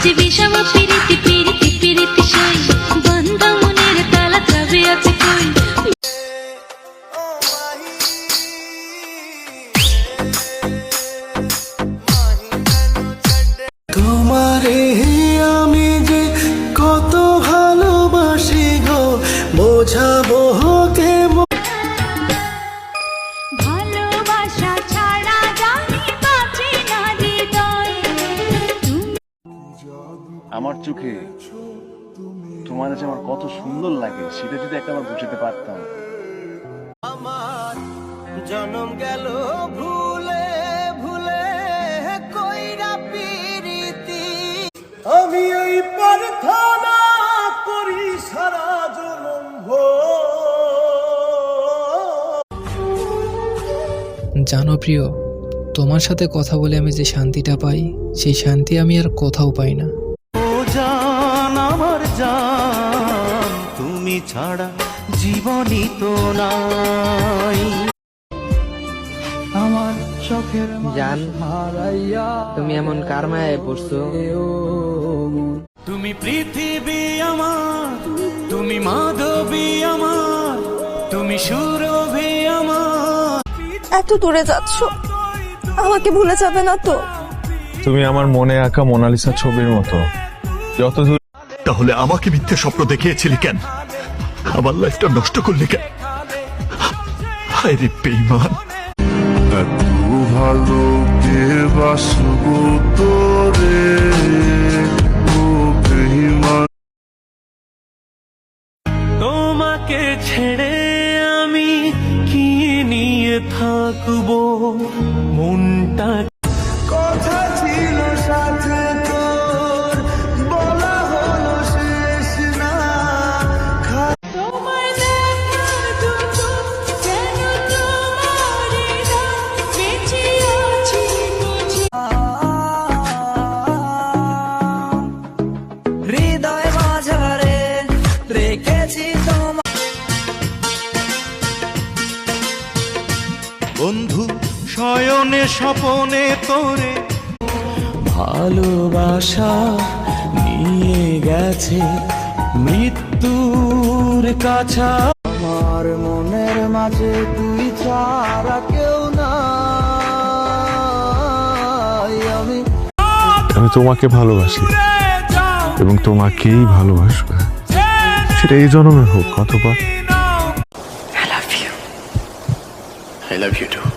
যে বিষম পিরিতি পিরিতি পিরিতি সই বন্ধ মনের তালা চাবি আছে কই তোমারে আমি যে কত ভালোবাসি গো বোঝাবো কে ভালোবাসা ছাড়া জানি বাঁচি না হৃদয় আমার চোখে তোমার যে আমার কত সুন্দর লাগে সেটা যদি একটা আমার বুঝতে পারতাম। আমার জনম গেল ভুলে ভুলে কইরা পিরিতি আমি এই প্রার্থনা করি সারা জনম জানো প্রিয়, তোমার সাথে কথা বলে আমি যে শান্তিটা পাই সেই শান্তি আমি আর কোথাও পাই না। ও জান আমার জান তুমি ছাড়া জীবনই তো নাই আমার চোখের জান, তুমি এমন কার মায়ায় পড়ছো? তুমি পৃথিবী আমার, তুমি মাধবী আমার, তুমি সুরভি আমার। এত দূরে যাচ্ছ, আমাকে ভুলে যাবে না তো? তুমি আমার মনে আঁকা মোনালিসা ছবির মতো, যত দূর। তাহলে আমাকে মিথ্যে স্বপ্ন দেখিয়েছিলি কেন? আমার লাইফটা নষ্ট করলি কেন? হায় রে বেঈমান। এত ভালো কে বাসবো তোরে, ও বেঈমান। তোমাকে ছেড়ে আমি কি নিয়ে থাকবো? মনটা কথা ছিল সাথে তোর, বলা হলো শেষ না। তোমার দেখার দুটো যেন তোমারই দান বেঁচে আছি বুঝি হৃদয় মাঝারে রেখেছি তোমার বন্ধু শয়নে স্বপনে তোরে ভালোবাসা নিয়ে গেছে মৃত্যুর কাছা। আমার মনের মাঝে তুই ছাড়া কেউ নাই। আমি তোমাকে ভালোবাসি এবং তোমাকেই ভালোবাসবো, সেটা এই জন্মে হোক অথবা I love you too.